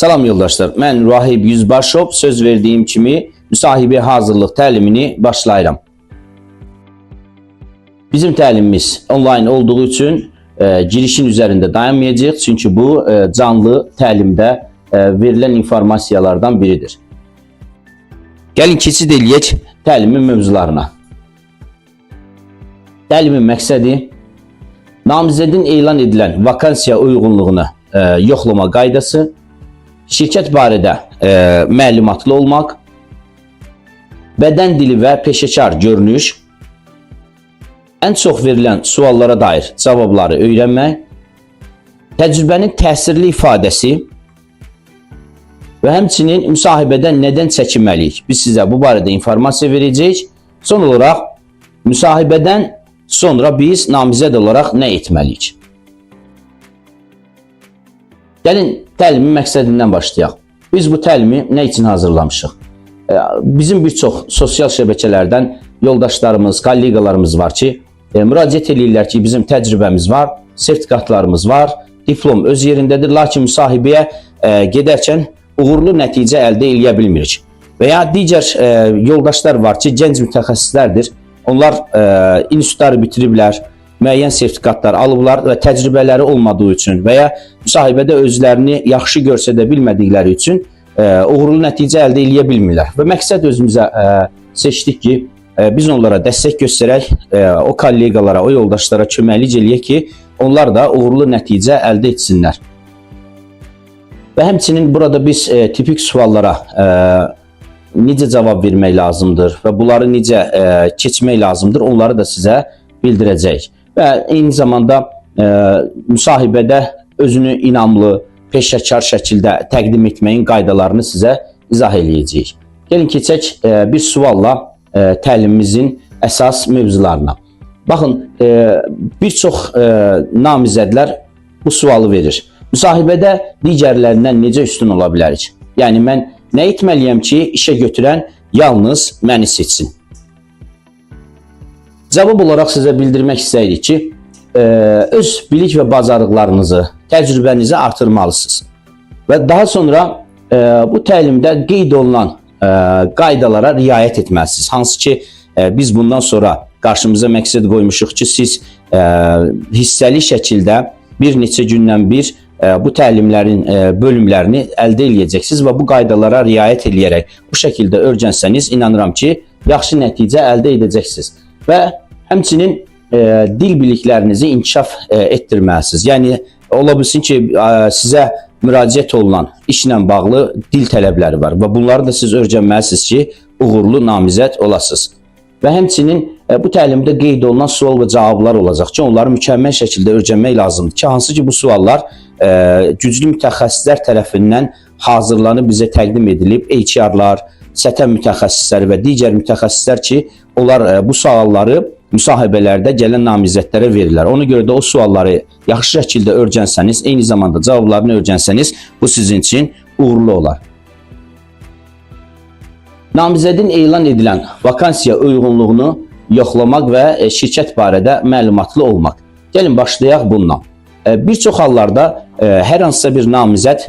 Salam yoldaşlar, mən Rahib Yüzbaşov söz verdiğim kimi müsahibə hazırlıq təlimini başlayıram. Bizim təlimimiz online olduğu üçün girişin üzərində dayanmayacaq, çünki bu canlı təlimdə verilən informasiyalardan biridir. Gəlin keçid eləyək təlimin mövzularına. Təlimin məqsədi namizədin elan edilən vakansiya uyğunluğunu yoxlama qaydası, şirkət barədə məlumatlı olmaq, bədən dili və peşəkar görünüş, ən çox verilən suallara dair cavabları öyrənmək, təcrübənin təsirli ifadəsi və həmçinin müsahibədən nədən çəkinməliyik? Biz sizə bu barədə informasiya verəcəyik. Son olaraq, müsahibədən sonra biz namizəd olaraq nə etməliyik? Gəlin təlimin məqsədindən başlayaq. Biz bu təlimi nə üçün hazırlamışıq? Bizim bir çox sosial şəbəkələrdən yoldaşlarımız, kollegalarımız var ki, müraciət edirlər ki, bizim təcrübəmiz var, sertifikatlarımız var, diplom öz yerindədir, lakin müsahibəyə gedərkən uğurlu nəticə əldə edə bilmirik. Və ya digər yoldaşlar var ki, gənc mütəxəssislərdir. Onlar institutları bitiriblər, müəyyən sertifikatlar alıblar və təcrübələri olmadığı üçün və ya müsahibədə özlərini yaxşı göstərə bilmədikləri üçün uğurlu nəticə əldə edə bilmirlər. Və məqsəd özümüzə seçdik ki, biz onlara dəstək göstərək, o kollegalara, o yoldaşlara köməklik eləyək ki, onlar da uğurlu nəticə əldə etsinlər. Və həmçinin burada biz tipik suallara necə cavab vermək lazımdır və bunları necə keçmək lazımdır, onları da sizə bildirəcəyik. Və eyni zamanda müsahibədə özünü inamlı, peşəkar şəkildə təqdim etməyin qaydalarını sizə izah eləyəcəyik. Gəlin keçək bir sualla təlimimizin əsas mövzularına. Baxın, bir çox namizədlər bu sualı verir. Müsahibədə digərlərindən necə üstün ola bilərik? Yəni, mən nə etməliyəm ki, işə götürən yalnız məni seçsin? Cavab olaraq sizə bildirmək istəyirik ki, öz bilik və bacarıqlarınızı, təcrübənizi artırmalısınız. Və daha sonra bu təlimdə qeyd olunan qaydalara riayət etməlisiniz. Hansı ki, biz bundan sonra qarşımıza məqsəd qoymuşuq ki, siz hissəli şəkildə bir neçə gündən bir bu təlimlərin bölümlərini əldə edəcəksiniz və bu qaydalara riayət edərək bu şəkildə öyrənsəniz, inanıram ki, yaxşı nəticə əldə edəcəksiniz. Və həmçinin dil biliklərinizi inkişaf etdirməlisiniz. Yəni, ola bilsin ki, sizə müraciət olunan işlə bağlı dil tələbləri var və bunları da siz öyrənməlisiniz ki, uğurlu namizəd olasınız. Və həmçinin bu təlimdə qeyd olunan sual və cavablar olacaq ki, onları mükəmməl şəkildə öyrənmək lazımdır ki, hansı ki, bu suallar güclü mütəxəssislər tərəfindən hazırlanıb bizə təqdim edilib, HR-lar, səthə mütəxəssisləri və digər mütəxəssislər ki, onlar bu sualları müsahibələrdə gələn namizədlərə verirlər. Ona görə də o sualları yaxşı şəkildə öyrənsəniz, eyni zamanda cavablarını öyrənsəniz, bu sizin üçün uğurlu olar. Namizədin elan edilən vakansiya uyğunluğunu yoxlamaq və şirkət barədə məlumatlı olmaq. Gəlin başlayaq bundan. Bir çox hallarda hər hansısa bir namizəd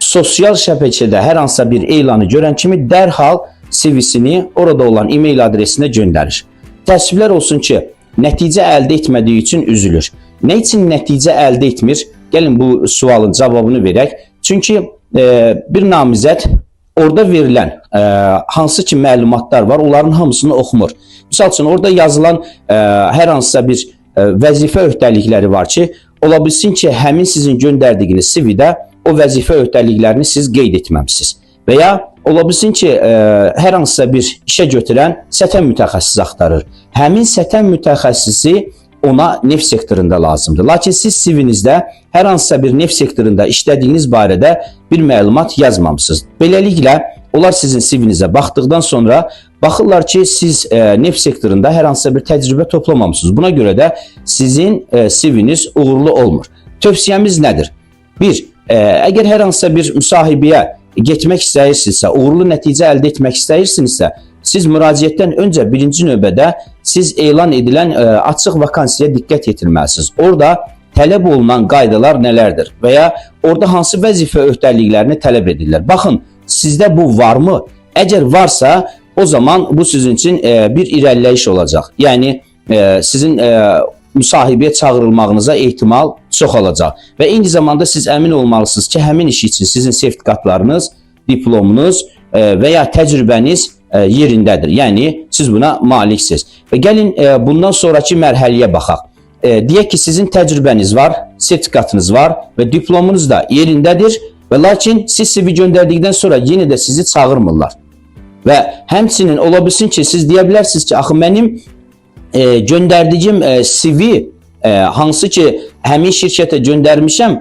sosial şəbəkədə hər hansısa bir elanı görən kimi dərhal CV-sini orada olan e-mail adresinə göndərir. Təəssüflər olsun ki, nəticə əldə etmədiyi üçün üzülür. Nə üçün nəticə əldə etmir? Gəlin bu sualın cavabını verək. Çünki bir namizəd orada verilən hansı ki məlumatlar var, onların hamısını oxumur. Misal üçün, orada yazılan hər hansısa bir vəzifə öhdəlikləri var ki, ola bilsin ki, həmin sizin göndərdiyiniz CV-də o vəzifə öhdəliklərini siz qeyd etməmisiniz. Və ya ola bilsin ki, hər hansısa bir işə götürən səthə mütəxəssis axtarır. Həmin səthə mütəxəssisi ona neft sektorunda lazımdır. Lakin siz CV-nizdə hər hansısa bir neft sektorunda işlədiyiniz barədə bir məlumat yazmamısınız. Beləliklə, onlar sizin CV-nizə baxdıqdan sonra baxırlar ki, siz neft sektorunda hər hansısa bir təcrübə toplamamışsınız. Buna görə də sizin CV-niz uğurlu olmur. Tövsiyəmiz nədir? 1. Əgər hər hansısa bir müsahibəyə getmək istəyirsinizsə, uğurlu nəticə əldə etmək istəyirsinizsə, siz müraciətdən öncə birinci növbədə siz elan edilən açıq vakansiyaya diqqət yetirməlisiniz. Orada tələb olunan qaydalar nələrdir və ya orada hansı vəzifə öhdəliklərini tələb edirlər? Baxın, sizdə bu varmı? Əgər varsa, o zaman bu sizin üçün bir irəliləyiş olacaq. Yəni sizin müsahibəyə çağırılmağınıza ehtimal çox olacaq. Və eyni zamanda siz əmin olmalısınız ki, həmin iş üçün sizin sertifikatlarınız, diplomunuz və ya təcrübəniz yerindədir. Yəni siz buna maliksiniz. Və gəlin bundan sonraki mərhələyə baxaq. Deyək ki, sizin təcrübəniz var, sertifikatınız var və diplomunuz da yerindədir və lakin siz CV göndərdikdən sonra yenə də sizi çağırmırlar. Və həmçinin ola bilsin ki, siz deyə bilərsiniz ki, axı mənim göndərdiyim CV hansı ki həmin şirkətə göndərmişəm,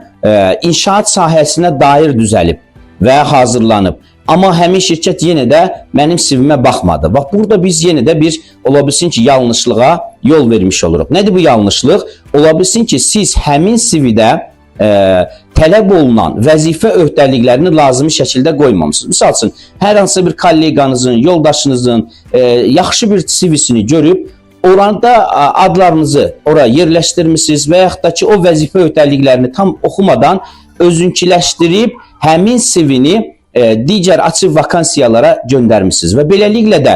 inşaat sahəsinə dair düzəlib və hazırlanıb. Amma həmin şirkət yenə də mənim CV-mə baxmadı. Bax, burada biz yenə də bir, ola bilsin ki, yanlışlığa yol vermiş oluruq. Nədir bu yanlışlıq? Ola bilsin ki, siz həmin CV-də tələb olunan vəzifə öhdəliklərini lazımi şəkildə qoymamışsınız. Misal üçün, hər hansı bir kolleganızın, yoldaşınızın yaxşı bir CV-sini görüb, orada adlarınızı oraya yerləşdirmişsiniz və yaxud da ki, o vəzifə öhdəliklərini tam oxumadan özünkiləşdirib həmin CV-ni digər açıq vakansiyalara göndərmişsiniz və beləliklə də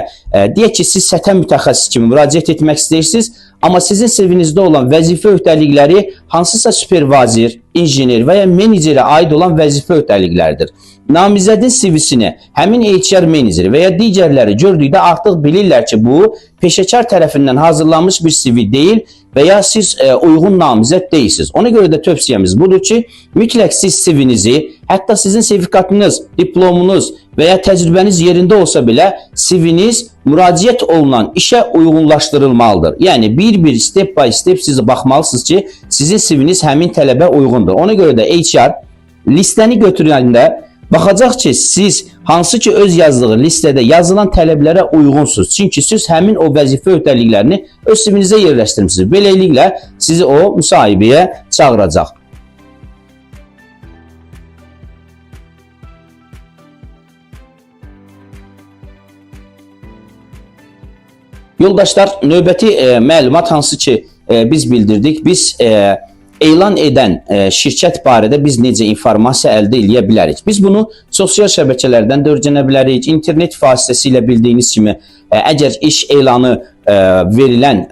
deyək ki, siz səthə mütəxəssis kimi müraciət etmək istəyirsiniz, amma sizin CV-nizdə olan vəzifə öhdəlikləri hansısa supervazir, injiner və ya menecerə aid olan vəzifə öhdəlikləridir. Namizədin CV-sini həmin HR meneceri və ya digərləri gördükdə artıq bilirlər ki, bu peşəkar tərəfindən hazırlanmış bir CV deyil və ya siz uyğun namizəd deyilsiniz. Ona görə də tövsiyəmiz budur ki, mütləq siz CV-nizi, hətta sizin sertifikatınız, diplomunuz və ya təcrübəniz yerində olsa belə, CV-niz müraciət olunan işə uyğunlaşdırılmalıdır. Yəni, bir step by step siz baxmalısınız ki, sizin CV-niz həmin tələbə uyğundur. Ona görə də HR listəni götürəndə baxacaq ki, siz hansı ki öz yazdığı listədə yazılan tələblərə uyğunsunuz. Çünki siz həmin o vəzifə öhdəliklərini öz CV-nizə yerləşdirmişsiniz. Beləliklə, sizi o müsahibəyə çağıracaq. Yoldaşlar, növbəti məlumat hansı ki biz bildirdik. Biz elan edən şirkət barədə biz necə informasiya əldə edə bilərik? Biz bunu sosial şəbəkələrdən də öyrənə bilərik. İnternet vasitəsilə bildiyiniz kimi, əgər iş elanı verilən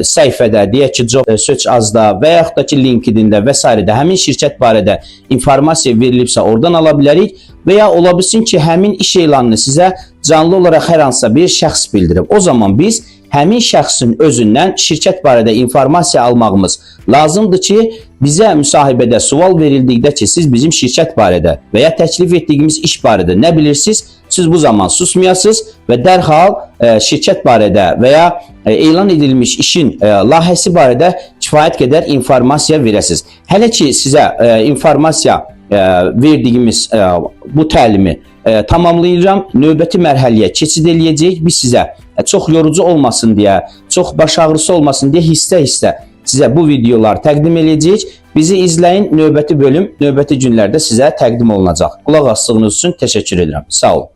səhifədə, deyək ki, Job Search Azda və yaxud da ki, LinkedIn-də və s. həmin şirkət barədə informasiya verilibsə, oradan ala bilərik. Və ya ola bilsin ki, həmin iş elanını sizə canlı olaraq hər hansısa bir şəxs bildirib. O zaman biz həmin şəxsin özündən şirkət barədə informasiya almağımız lazımdır ki, bizə müsahibədə sual verildikdə ki, siz bizim şirkət barədə və ya təklif etdiyimiz iş barədə nə bilirsiniz? Siz bu zaman susmayasınız və dərhal şirkət barədə və ya elan edilmiş işin layihəsi barədə kifayət qədər informasiya verəsiniz. Hələ ki, sizə informasiya verdiyimiz bu təlimi tamamlayacağım. Növbəti mərhələyə keçid eləyəcəyik. Biz sizə çox yorucu olmasın deyə, çox baş ağrısı olmasın deyə hissə-hissə sizə bu videoları təqdim eləyəcəyik. Bizi izləyin. Növbəti bölüm, növbəti günlərdə sizə təqdim olunacaq. Qulaq asdığınız üçün təşəkkür edirəm. Sağ olun.